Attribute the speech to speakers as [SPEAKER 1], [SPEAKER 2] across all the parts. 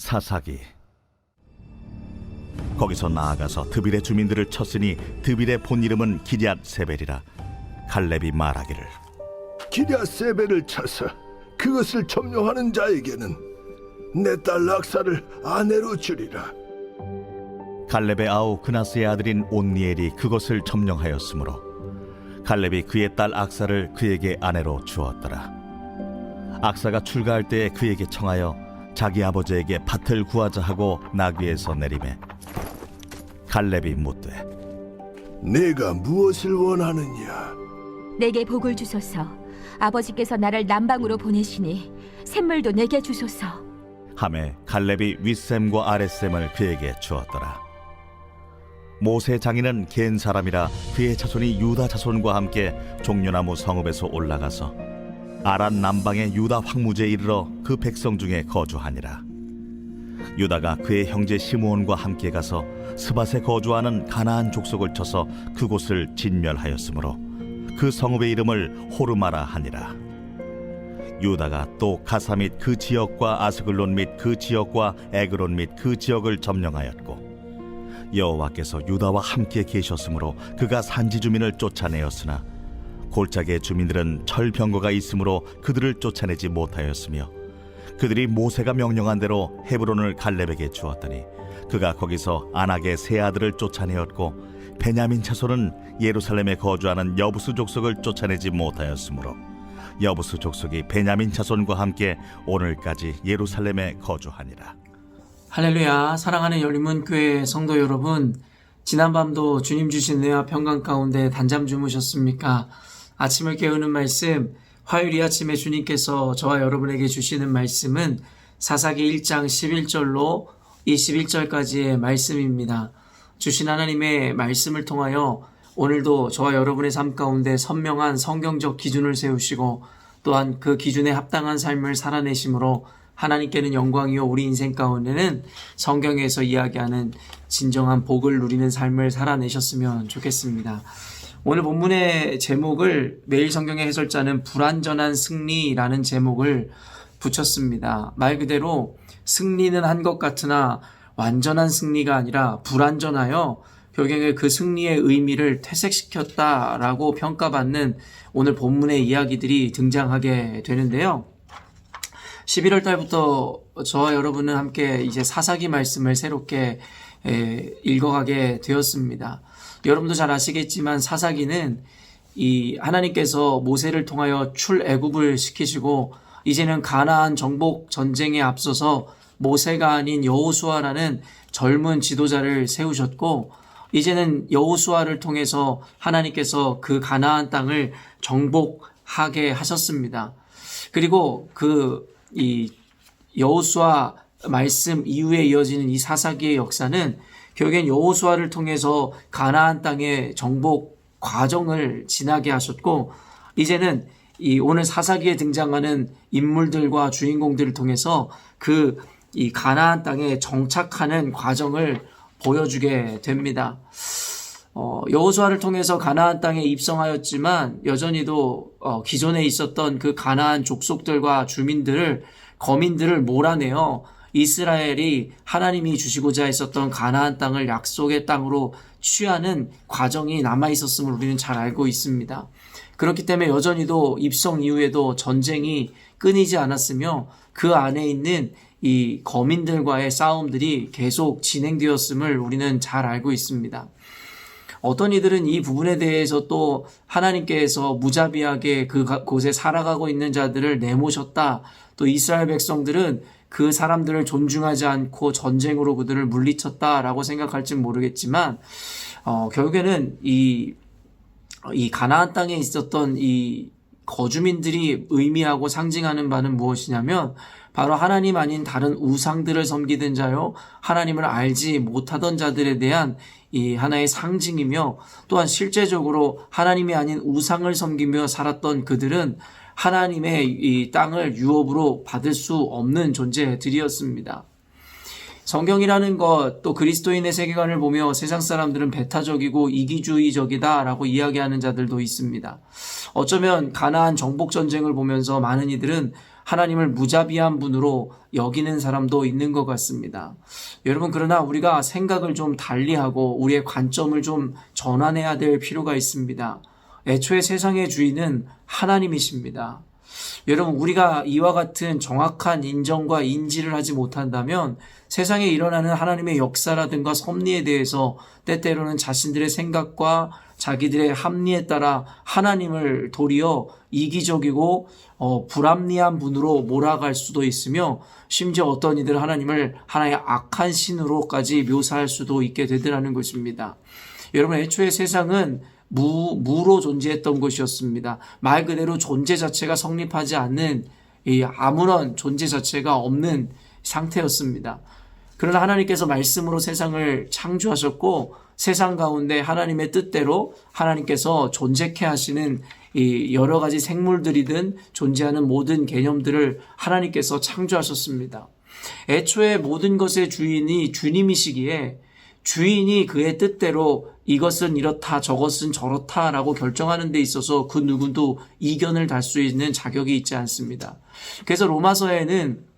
[SPEAKER 1] 사사기. 거기서 나아가서 드빌의 주민들을 쳤으니 드빌의 본 이름은 기럇 세벨이라. 갈렙이 말하기를
[SPEAKER 2] 기럇 세벨을 쳐서 그것을 점령하는 자에게는 내 딸 악사를 아내로 주리라.
[SPEAKER 1] 갈렙의 아우 그나스의 아들인 온니엘이 그것을 점령하였으므로 갈렙이 그의 딸 악사를 그에게 아내로 주었더라. 악사가 출가할 때에 그에게 청하여 자기 아버지에게 밭을 구하자 하고 나귀에서 내리매 갈렙이 묻되
[SPEAKER 2] 네가 무엇을 원하느냐?
[SPEAKER 3] 내게 복을 주소서. 아버지께서 나를 남방으로 보내시니 샘물도 내게 주소서.
[SPEAKER 1] 하매 갈렙이 윗샘과 아랫샘을 그에게 주었더라. 모세 장인은 겐 사람이라 그의 자손이 유다 자손과 함께 종려나무 성읍에서 올라가서 아란 남방의 유다 황무지에 이르러 그 백성 중에 거주하니라. 유다가 그의 형제 시므온과 함께 가서 스밧에 거주하는 가나안 족속을 쳐서 그곳을 진멸하였으므로 그 성읍의 이름을 호르마라 하니라. 유다가 또 가사 및 그 지역과 아스글론 및 그 지역과 에그론 및 그 지역을 점령하였고 여호와께서 유다와 함께 계셨으므로 그가 산지 주민을 쫓아내었으나 골짜기의 주민들은 철병거가 있으므로 그들을 쫓아내지 못하였으며 그들이 모세가 명령한 대로 헤브론을 갈렙에게 주었더니 그가 거기서 아낙의 세 아들을 쫓아내었고 베냐민 자손은 예루살렘에 거주하는 여부수 족속을 쫓아내지 못하였으므로 여부수 족속이 베냐민 자손과 함께 오늘까지 예루살렘에 거주하니라.
[SPEAKER 4] 할렐루야. 사랑하는 열린문교회 성도 여러분, 지난밤도 주님 주신 은혜와 평강 가운데 단잠 주무셨습니까? 아침을 깨우는 말씀, 화요일 아침에 주님께서 저와 여러분에게 주시는 말씀은 사사기 1장 11절로 21절까지의 말씀입니다. 주신 하나님의 말씀을 통하여 오늘도 저와 여러분의 삶 가운데 선명한 성경적 기준을 세우시고 또한 그 기준에 합당한 삶을 살아내심으로 하나님께는 영광이요 우리 인생 가운데는 성경에서 이야기하는 진정한 복을 누리는 삶을 살아내셨으면 좋겠습니다. 오늘 본문의 제목을 매일 성경의 해설자는 불완전한 승리라는 제목을 붙였습니다. 말 그대로 승리는 한 것 같으나 완전한 승리가 아니라 불완전하여 결국에 그 승리의 의미를 퇴색시켰다라고 평가받는 오늘 본문의 이야기들이 등장하게 되는데요. 11월 달부터 저와 여러분은 함께 이제 사사기 말씀을 새롭게 읽어가게 되었습니다. 여러분도 잘 아시겠지만 사사기는 이 하나님께서 모세를 통하여 출애굽을 시키시고 이제는 가나안 정복 전쟁에 앞서서 모세가 아닌 여호수아라는 젊은 지도자를 세우셨고 이제는 여호수아를 통해서 하나님께서 그 가나안 땅을 정복하게 하셨습니다. 그리고 이 여호수아 말씀 이후에 이어지는 이 사사기의 역사는 결국엔 여호수아를 통해서 가나안 땅의 정복 과정을 지나게 하셨고 이제는 이 오늘 사사기에 등장하는 인물들과 주인공들을 통해서 이 가나안 땅에 정착하는 과정을 보여주게 됩니다. 여호수아를 통해서 가나안 땅에 입성하였지만 여전히도 기존에 있었던 그 가나안 족속들과 거민들을 몰아내어 이스라엘이 하나님이 주시고자 했었던 가나안 땅을 약속의 땅으로 취하는 과정이 남아있었음을 우리는 잘 알고 있습니다. 그렇기 때문에 여전히도 입성 이후에도 전쟁이 끊이지 않았으며 그 안에 있는 이 거민들과의 싸움들이 계속 진행되었음을 우리는 잘 알고 있습니다. 어떤 이들은 이 부분에 대해서 또 하나님께서 무자비하게 그곳에 살아가고 있는 자들을 내모셨다. 또 이스라엘 백성들은 그 사람들을 존중하지 않고 전쟁으로 그들을 물리쳤다라고 생각할지는 모르겠지만 결국에는 이 가나안 땅에 있었던 이 거주민들이 의미하고 상징하는 바는 무엇이냐면 바로 하나님 아닌 다른 우상들을 섬기던 자요 하나님을 알지 못하던 자들에 대한 이 하나의 상징이며 또한 실제적으로 하나님이 아닌 우상을 섬기며 살았던 그들은 하나님의 이 땅을 유업으로 받을 수 없는 존재들이었습니다. 성경이라는 것, 또 그리스도인의 세계관을 보며 세상 사람들은 배타적이고 이기주의적이다라고 이야기하는 자들도 있습니다. 어쩌면 가나안 정복 전쟁을 보면서 많은 이들은 하나님을 무자비한 분으로 여기는 사람도 있는 것 같습니다. 여러분, 그러나 우리가 생각을 좀 달리하고 우리의 관점을 좀 전환해야 될 필요가 있습니다. 애초에 세상의 주인은 하나님이십니다. 여러분, 우리가 이와 같은 정확한 인정과 인지를 하지 못한다면 세상에 일어나는 하나님의 역사라든가 섭리에 대해서 때때로는 자신들의 생각과 자기들의 합리에 따라 하나님을 도리어 이기적이고 불합리한 분으로 몰아갈 수도 있으며, 심지어 어떤 이들은 하나님을 하나의 악한 신으로까지 묘사할 수도 있게 되더라는 것입니다. 여러분, 애초에 세상은 무로 존재했던 것이었습니다. 말 그대로 존재 자체가 성립하지 않는, 아무런 존재 자체가 없는 상태였습니다. 그러나 하나님께서 말씀으로 세상을 창조하셨고, 세상 가운데 하나님의 뜻대로 하나님께서 존재케 하시는 이 여러 가지 생물들이든 존재하는 모든 개념들을 하나님께서 창조하셨습니다. 애초에 모든 것의 주인이 주님이시기에 주인이 그의 뜻대로 이것은 이렇다 저것은 저렇다라고 결정하는 데 있어서 그 누구도 이견을 달 수 있는 자격이 있지 않습니다. 그래서 로마서에는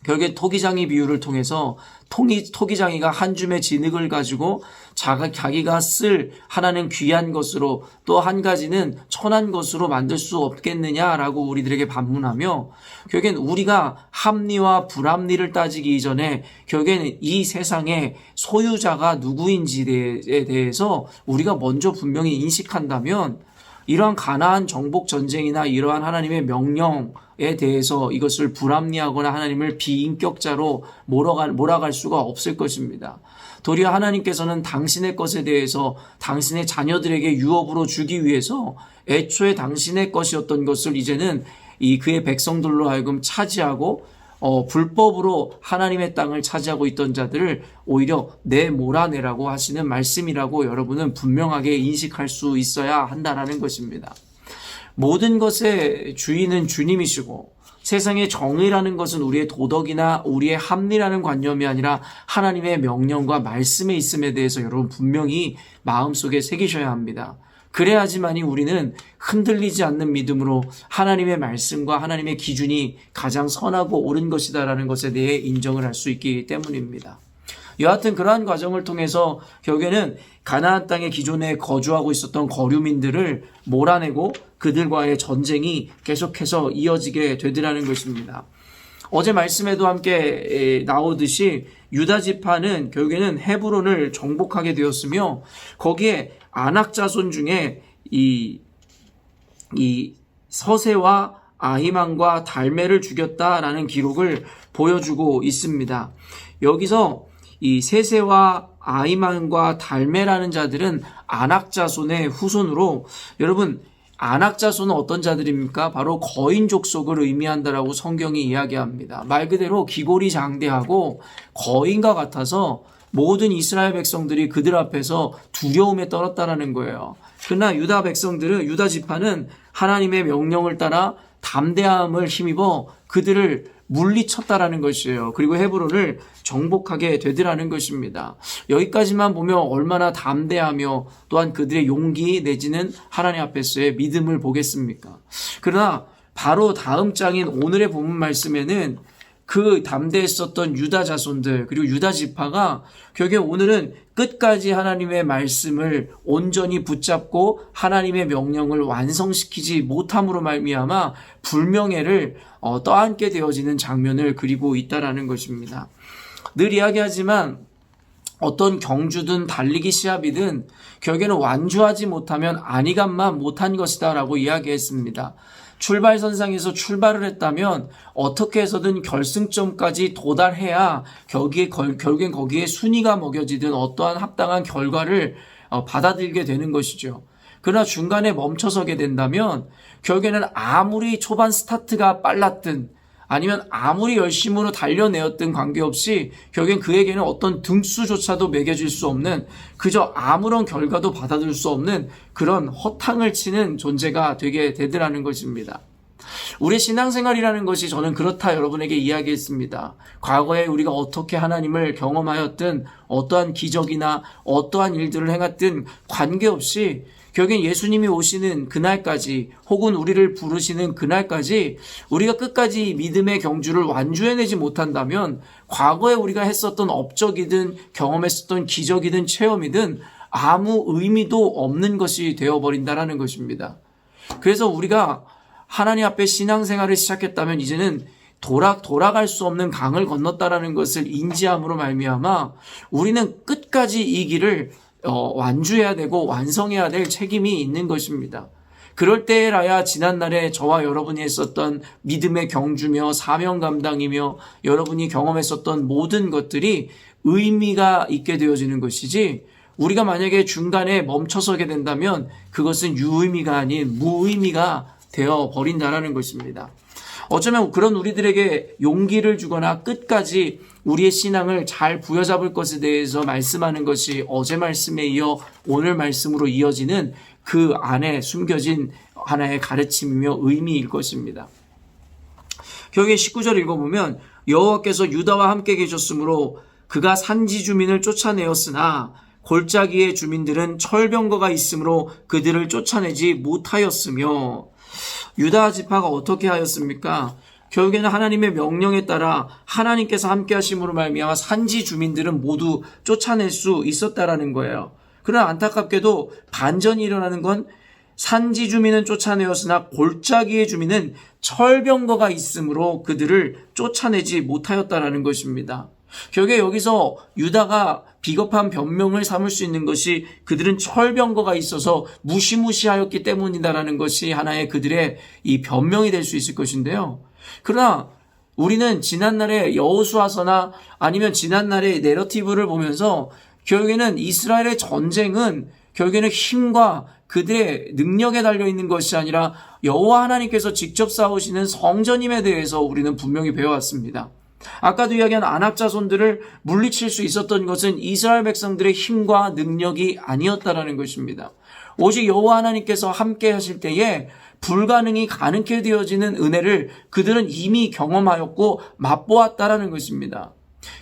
[SPEAKER 4] 결국에 토기장이 비유를 통해서 토기장이가 한 줌의 진흙을 가지고 자기가 쓸 하나는 귀한 것으로 또 한 가지는 천한 것으로 만들 수 없겠느냐라고 우리들에게 반문하며, 결국엔 우리가 합리와 불합리를 따지기 이전에 결국에는 이 세상의 소유자가 누구인지에 대해서 우리가 먼저 분명히 인식한다면, 이러한 가나안 정복 전쟁이나 이러한 하나님의 명령에 대해서 이것을 불합리하거나 하나님을 비인격자로 몰아갈 수가 없을 것입니다. 도리어 하나님께서는 당신의 것에 대해서 당신의 자녀들에게 유업으로 주기 위해서 애초에 당신의 것이었던 것을 이제는 그의 백성들로 하여금 차지하고 불법으로 하나님의 땅을 차지하고 있던 자들을 오히려 내몰아내라고 하시는 말씀이라고 여러분은 분명하게 인식할 수 있어야 한다는 것입니다. 모든 것의 주인은 주님이시고, 세상의 정의라는 것은 우리의 도덕이나 우리의 합리라는 관념이 아니라 하나님의 명령과 말씀에 있음에 대해서 여러분 분명히 마음속에 새기셔야 합니다. 그래야지만이 우리는 흔들리지 않는 믿음으로 하나님의 말씀과 하나님의 기준이 가장 선하고 옳은 것이다라는 것에 대해 인정을 할 수 있기 때문입니다. 여하튼 그러한 과정을 통해서 결국에는 가나안 땅에 기존에 거주하고 있었던 거류민들을 몰아내고 그들과의 전쟁이 계속해서 이어지게 되더라는 것입니다. 어제 말씀에도 함께 나오듯이 유다 지파는 결국에는 헤브론을 정복하게 되었으며, 거기에 아낙 자손 중에 이 서세와 아히만과 달메를 죽였다라는 기록을 보여주고 있습니다. 여기서 이 세세와 아히만과 달메라는 자들은 아낙 자손의 후손으로, 여러분 아낙 자손은 어떤 자들입니까? 바로 거인 족속을 의미한다라고 성경이 이야기합니다. 말 그대로 기골이 장대하고 거인과 같아서 모든 이스라엘 백성들이 그들 앞에서 두려움에 떨었다라는 거예요. 그러나 유다 백성들은, 유다 지파는 하나님의 명령을 따라 담대함을 힘입어 그들을 물리쳤다라는 것이에요. 그리고 헤브론을 정복하게 되더라는 것입니다. 여기까지만 보면 얼마나 담대하며 또한 그들의 용기 내지는 하나님 앞에서의 믿음을 보겠습니까? 그러나 바로 다음 장인 오늘의 본문 말씀에는 그 담대했었던 유다 자손들 그리고 유다 지파가 결국에 오늘은 끝까지 하나님의 말씀을 온전히 붙잡고 하나님의 명령을 완성시키지 못함으로 말미암아 불명예를 떠안게 되어지는 장면을 그리고 있다라는 것입니다. 늘 이야기하지만 어떤 경주든 달리기 시합이든 결국에는 완주하지 못하면 안이감만 못한 것이다 라고 이야기했습니다. 출발선상에서 출발을 했다면 어떻게 해서든 결승점까지 도달해야 결국엔 거기에 순위가 먹여지든 어떠한 합당한 결과를 받아들이게 되는 것이죠. 그러나 중간에 멈춰서게 된다면 결국에는 아무리 초반 스타트가 빨랐든 아니면 아무리 열심으로 달려내었든 관계없이 결국엔 그에게는 어떤 등수조차도 매겨질 수 없는, 그저 아무런 결과도 받아들일 수 없는 그런 허탕을 치는 존재가 되게 되더라는 것입니다. 우리의 신앙생활이라는 것이 저는 그렇다 여러분에게 이야기했습니다. 과거에 우리가 어떻게 하나님을 경험하였든 어떠한 기적이나 어떠한 일들을 행했든 관계없이 결국엔 예수님이 오시는 그날까지 혹은 우리를 부르시는 그날까지 우리가 끝까지 믿음의 경주를 완주해내지 못한다면 과거에 우리가 했었던 업적이든 경험했었던 기적이든 체험이든 아무 의미도 없는 것이 되어버린다라는 것입니다. 그래서 우리가 하나님 앞에 신앙생활을 시작했다면 이제는 돌아갈 수 없는 강을 건넜다라는 것을 인지함으로 말미암아 우리는 끝까지 이 길을 완주해야 되고 완성해야 될 책임이 있는 것입니다. 그럴 때라야 지난날에 저와 여러분이 했었던 믿음의 경주며 사명 감당이며 여러분이 경험했었던 모든 것들이 의미가 있게 되어지는 것이지, 우리가 만약에 중간에 멈춰서게 된다면 그것은 유의미가 아닌 무의미가 되어버린다라는 것입니다. 어쩌면 그런 우리들에게 용기를 주거나 끝까지 우리의 신앙을 잘 부여잡을 것에 대해서 말씀하는 것이 어제 말씀에 이어 오늘 말씀으로 이어지는 그 안에 숨겨진 하나의 가르침이며 의미일 것입니다. 결국에 19절 읽어보면 여호와께서 유다와 함께 계셨으므로 그가 산지 주민을 쫓아내었으나 골짜기의 주민들은 철병거가 있으므로 그들을 쫓아내지 못하였으며, 유다 지파가 어떻게 하였습니까? 결국에는 하나님의 명령에 따라 하나님께서 함께 하심으로 말미암아 산지 주민들은 모두 쫓아낼 수 있었다라는 거예요. 그러나 안타깝게도 반전이 일어나는 건 산지 주민은 쫓아내었으나 골짜기의 주민은 철병거가 있으므로 그들을 쫓아내지 못하였다라는 것입니다. 결국에 여기서 유다가 비겁한 변명을 삼을 수 있는 것이 그들은 철병거가 있어서 무시무시하였기 때문이다라는 것이 하나의 그들의 이 변명이 될 수 있을 것인데요. 그러나 우리는 지난날의 여호수아서나 아니면 지난날의 내러티브를 보면서 결국에는 이스라엘의 전쟁은 결국에는 힘과 그들의 능력에 달려있는 것이 아니라 여호와 하나님께서 직접 싸우시는 성전임에 대해서 우리는 분명히 배워왔습니다. 아까도 이야기한 아낙 자손들을 물리칠 수 있었던 것은 이스라엘 백성들의 힘과 능력이 아니었다라는 것입니다. 오직 여호와 하나님께서 함께 하실 때에 불가능이 가능케 되어지는 은혜를 그들은 이미 경험하였고 맛보았다라는 것입니다.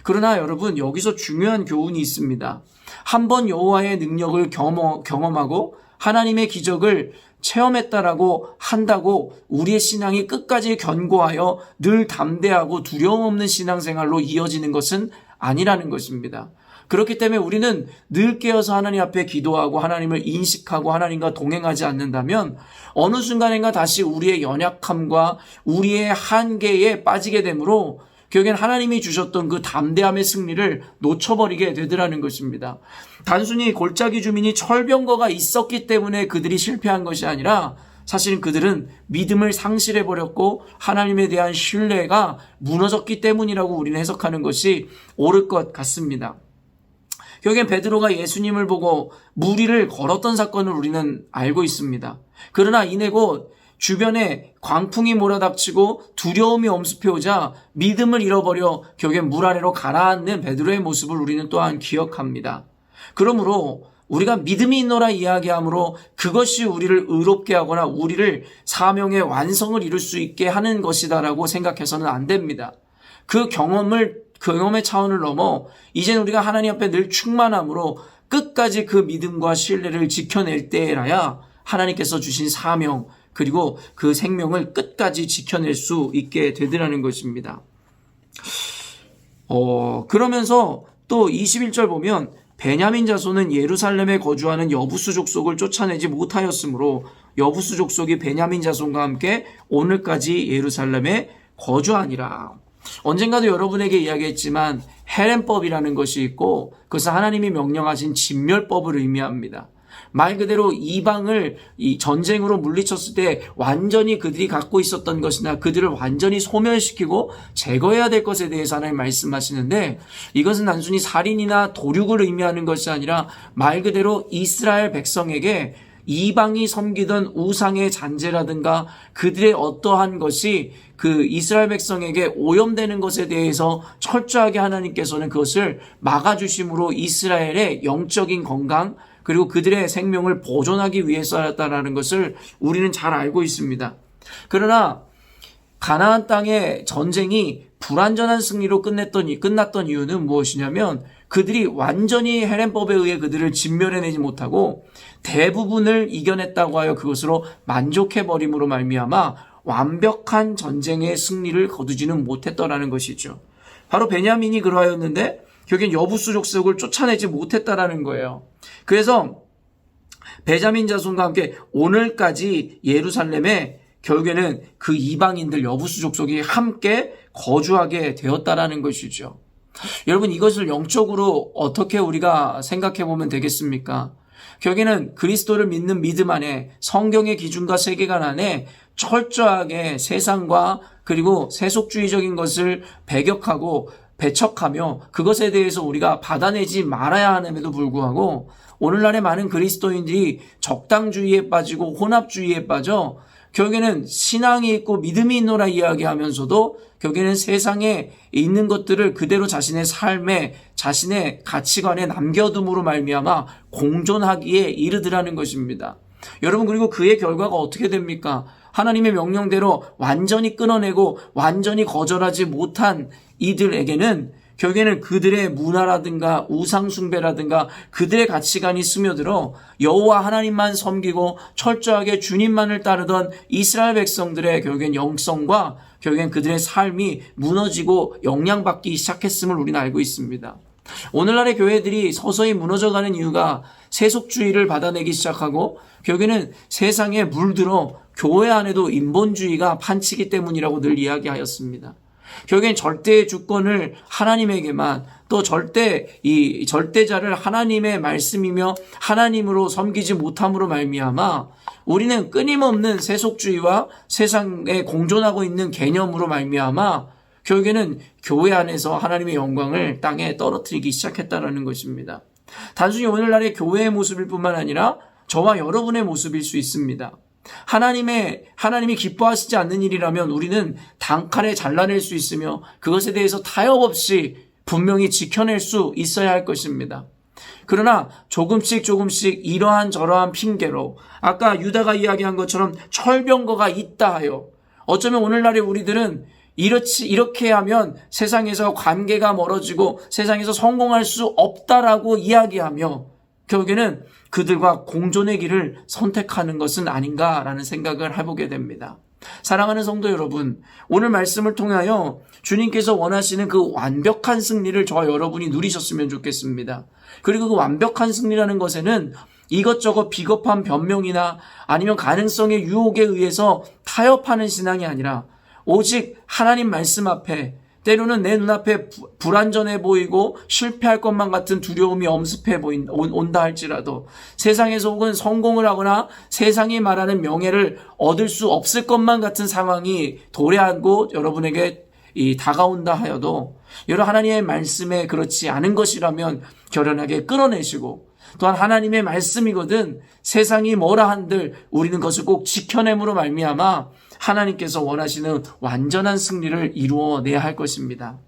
[SPEAKER 4] 그러나 여러분, 여기서 중요한 교훈이 있습니다. 한번 여호와의 능력을 경험하고 하나님의 기적을 체험했다라고 한다고 우리의 신앙이 끝까지 견고하여 늘 담대하고 두려움 없는 신앙생활로 이어지는 것은 아니라는 것입니다. 그렇기 때문에 우리는 늘 깨어서 하나님 앞에 기도하고 하나님을 인식하고 하나님과 동행하지 않는다면 어느 순간인가 다시 우리의 연약함과 우리의 한계에 빠지게 되므로 결국엔 하나님이 주셨던 그 담대함의 승리를 놓쳐버리게 되더라는 것입니다. 단순히 골짜기 주민이 철병거가 있었기 때문에 그들이 실패한 것이 아니라 사실은 그들은 믿음을 상실해버렸고 하나님에 대한 신뢰가 무너졌기 때문이라고 우리는 해석하는 것이 옳을 것 같습니다. 결국엔 베드로가 예수님을 보고 무리를 걸었던 사건을 우리는 알고 있습니다. 그러나 이내 곧 주변에 광풍이 몰아닥치고 두려움이 엄습해오자 믿음을 잃어버려 결국엔 물 아래로 가라앉는 베드로의 모습을 우리는 또한 기억합니다. 그러므로 우리가 믿음이 있노라 이야기하므로 그것이 우리를 의롭게 하거나 우리를 사명의 완성을 이룰 수 있게 하는 것이다라고 생각해서는 안 됩니다. 그 경험의 차원을 넘어 이제는 우리가 하나님 앞에 늘 충만함으로 끝까지 그 믿음과 신뢰를 지켜낼 때라야 하나님께서 주신 사명 그리고 그 생명을 끝까지 지켜낼 수 있게 되더라는 것입니다. 그러면서 또 21절 보면 베냐민 자손은 예루살렘에 거주하는 여부수 족속을 쫓아내지 못하였으므로 여부수 족속이 베냐민 자손과 함께 오늘까지 예루살렘에 거주하니라. 언젠가도 여러분에게 이야기했지만 헤렘법이라는 것이 있고 그것은 하나님이 명령하신 진멸법을 의미합니다. 말 그대로 이방을 이 전쟁으로 물리쳤을 때 완전히 그들이 갖고 있었던 것이나 그들을 완전히 소멸시키고 제거해야 될 것에 대해서 하나님 말씀하시는데, 이것은 단순히 살인이나 도륙을 의미하는 것이 아니라 말 그대로 이스라엘 백성에게 이방이 섬기던 우상의 잔재라든가 그들의 어떠한 것이 그 이스라엘 백성에게 오염되는 것에 대해서 철저하게 하나님께서는 그것을 막아주심으로 이스라엘의 영적인 건강 그리고 그들의 생명을 보존하기 위해서였다라는 것을 우리는 잘 알고 있습니다. 그러나 가나안 땅의 전쟁이 불완전한 승리로 끝났던 이유는 무엇이냐면 그들이 완전히 헬렌법에 의해 그들을 진멸해내지 못하고 대부분을 이겨냈다고 하여 그것으로 만족해버림으로 말미암아 완벽한 전쟁의 승리를 거두지는 못했더라는 것이죠. 바로 베냐민이 그러하였는데 결국엔 여부수 족속을 쫓아내지 못했다라는 거예요. 그래서 베냐민 자손과 함께 오늘까지 예루살렘에 결국에는 그 이방인들 여부수 족속이 함께 거주하게 되었다라는 것이죠. 여러분, 이것을 영적으로 어떻게 우리가 생각해 보면 되겠습니까? 결국에는 그리스도를 믿는 믿음 안에 성경의 기준과 세계관 안에 철저하게 세상과 그리고 세속주의적인 것을 배격하고 배척하며 그것에 대해서 우리가 받아내지 말아야 함에도 불구하고 오늘날의 많은 그리스도인들이 적당주의에 빠지고 혼합주의에 빠져 결국에는 신앙이 있고 믿음이 있노라 이야기하면서도 결국에는 세상에 있는 것들을 그대로 자신의 삶에 자신의 가치관에 남겨둠으로 말미암아 공존하기에 이르더라는 것입니다. 여러분, 그리고 그의 결과가 어떻게 됩니까? 하나님의 명령대로 완전히 끊어내고 완전히 거절하지 못한 이들에게는 결국에는 그들의 문화라든가 우상숭배라든가 그들의 가치관이 스며들어 여호와 하나님만 섬기고 철저하게 주님만을 따르던 이스라엘 백성들의 결국엔 영성과 결국엔 그들의 삶이 무너지고 영향받기 시작했음을 우리는 알고 있습니다. 오늘날의 교회들이 서서히 무너져가는 이유가 세속주의를 받아내기 시작하고 결국에는 세상에 물들어 교회 안에도 인본주의가 판치기 때문이라고 늘 이야기하였습니다. 결국엔 절대의 주권을 하나님에게만 또 절대자를 하나님의 말씀이며 하나님으로 섬기지 못함으로 말미암아 우리는 끊임없는 세속주의와 세상에 공존하고 있는 개념으로 말미암아 결국에는 교회 안에서 하나님의 영광을 땅에 떨어뜨리기 시작했다는 것입니다. 단순히 오늘날의 교회의 모습일 뿐만 아니라 저와 여러분의 모습일 수 있습니다. 하나님이 기뻐하시지 않는 일이라면 우리는 단칼에 잘라낼 수 있으며 그것에 대해서 타협 없이 분명히 지켜낼 수 있어야 할 것입니다. 그러나 조금씩 이러한 저러한 핑계로 아까 유다가 이야기한 것처럼 철병거가 있다 하여 어쩌면 오늘날의 우리들은 이렇게 하면 세상에서 관계가 멀어지고 세상에서 성공할 수 없다라고 이야기하며 결국에는 그들과 공존의 길을 선택하는 것은 아닌가라는 생각을 해보게 됩니다. 사랑하는 성도 여러분, 오늘 말씀을 통하여 주님께서 원하시는 그 완벽한 승리를 저와 여러분이 누리셨으면 좋겠습니다. 그리고 그 완벽한 승리라는 것에는 이것저것 비겁한 변명이나 아니면 가능성의 유혹에 의해서 타협하는 신앙이 아니라 오직 하나님 말씀 앞에 때로는 내 눈앞에 불완전해 보이고 실패할 것만 같은 두려움이 엄습해 온다 할지라도 세상에서 혹은 성공을 하거나 세상이 말하는 명예를 얻을 수 없을 것만 같은 상황이 도래하고 여러분에게 다가온다 하여도 여러분 하나님의 말씀에 그렇지 않은 것이라면 결연하게 끊어내시고 또한 하나님의 말씀이거든 세상이 뭐라 한들 우리는 그것을 꼭 지켜냄으로 말미암아 하나님께서 원하시는 완전한 승리를 이루어내야 할 것입니다.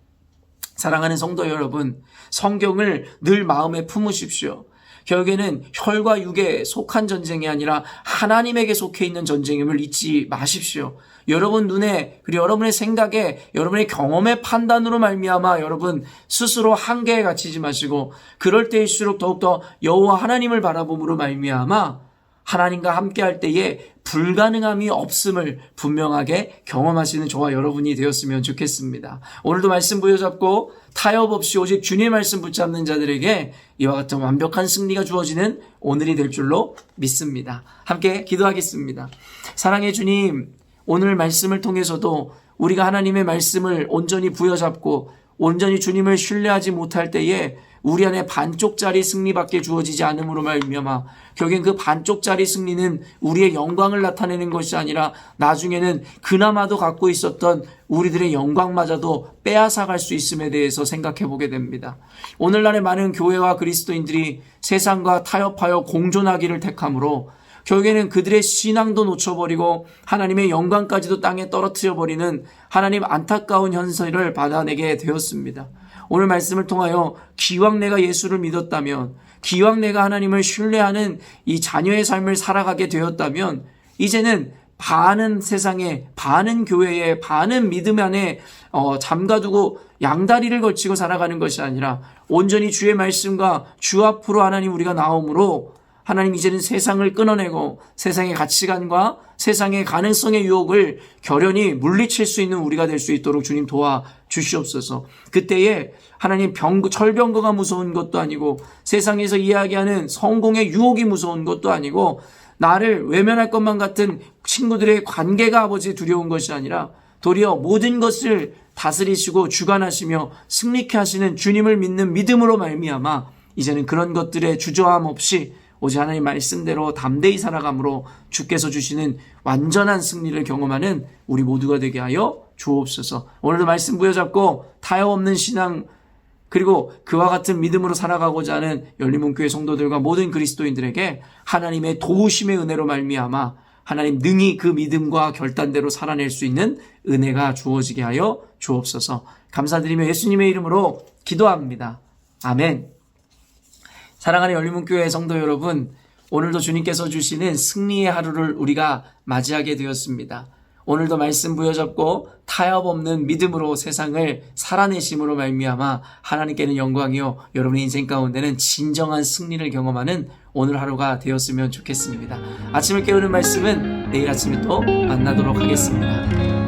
[SPEAKER 4] 사랑하는 성도 여러분, 성경을 늘 마음에 품으십시오. 결국에는 혈과 육에 속한 전쟁이 아니라 하나님에게 속해 있는 전쟁임을 잊지 마십시오. 여러분 눈에 그리고 여러분의 생각에 여러분의 경험의 판단으로 말미암아 여러분 스스로 한계에 갇히지 마시고 그럴 때일수록 더욱더 여호와 하나님을 바라봄으로 말미암아 하나님과 함께할 때에 불가능함이 없음을 분명하게 경험하시는 저와 여러분이 되었으면 좋겠습니다. 오늘도 말씀 부여잡고 타협 없이 오직 주님의 말씀 붙잡는 자들에게 이와 같은 완벽한 승리가 주어지는 오늘이 될 줄로 믿습니다. 함께 기도하겠습니다. 사랑의 주님, 오늘 말씀을 통해서도 우리가 하나님의 말씀을 온전히 부여잡고 온전히 주님을 신뢰하지 못할 때에 우리 안에 반쪽짜리 승리밖에 주어지지 않음으로 말미암아 결국엔 그 반쪽짜리 승리는 우리의 영광을 나타내는 것이 아니라 나중에는 그나마도 갖고 있었던 우리들의 영광마저도 빼앗아갈 수 있음에 대해서 생각해 보게 됩니다. 오늘날의 많은 교회와 그리스도인들이 세상과 타협하여 공존하기를 택함으로 결국에는 그들의 신앙도 놓쳐버리고 하나님의 영광까지도 땅에 떨어뜨려버리는 하나님 안타까운 현실을 받아내게 되었습니다. 오늘 말씀을 통하여 기왕 내가 예수를 믿었다면 기왕 내가 하나님을 신뢰하는 이 자녀의 삶을 살아가게 되었다면 이제는 반은 세상에, 반은 교회에, 반은 믿음 안에 잠가두고 양다리를 걸치고 살아가는 것이 아니라 온전히 주의 말씀과 주 앞으로 하나님 우리가 나옴으로 하나님 이제는 세상을 끊어내고 세상의 가치관과 세상의 가능성의 유혹을 결연히 물리칠 수 있는 우리가 될 수 있도록 주님 도와주시옵소서. 그때에 하나님 철병거가 무서운 것도 아니고 세상에서 이야기하는 성공의 유혹이 무서운 것도 아니고 나를 외면할 것만 같은 친구들의 관계가 아버지 두려운 것이 아니라 도리어 모든 것을 다스리시고 주관하시며 승리케 하시는 주님을 믿는 믿음으로 말미암아 이제는 그런 것들에 주저함 없이 오직 하나님 말씀대로 담대히 살아감으로 주께서 주시는 완전한 승리를 경험하는 우리 모두가 되게 하여 주옵소서. 오늘도 말씀 부여잡고 타협 없는 신앙 그리고 그와 같은 믿음으로 살아가고자 하는 열린문교회 성도들과 모든 그리스도인들에게 하나님의 도우심의 은혜로 말미암아 하나님 능히 그 믿음과 결단대로 살아낼 수 있는 은혜가 주어지게 하여 주옵소서. 감사드리며 예수님의 이름으로 기도합니다. 아멘. 사랑하는 열린문교회 성도 여러분, 오늘도 주님께서 주시는 승리의 하루를 우리가 맞이하게 되었습니다. 오늘도 말씀 부여잡고 타협 없는 믿음으로 세상을 살아내심으로 말미암아 하나님께는 영광이요 여러분의 인생 가운데는 진정한 승리를 경험하는 오늘 하루가 되었으면 좋겠습니다. 아침을 깨우는 말씀은 내일 아침에 또 만나도록 하겠습니다.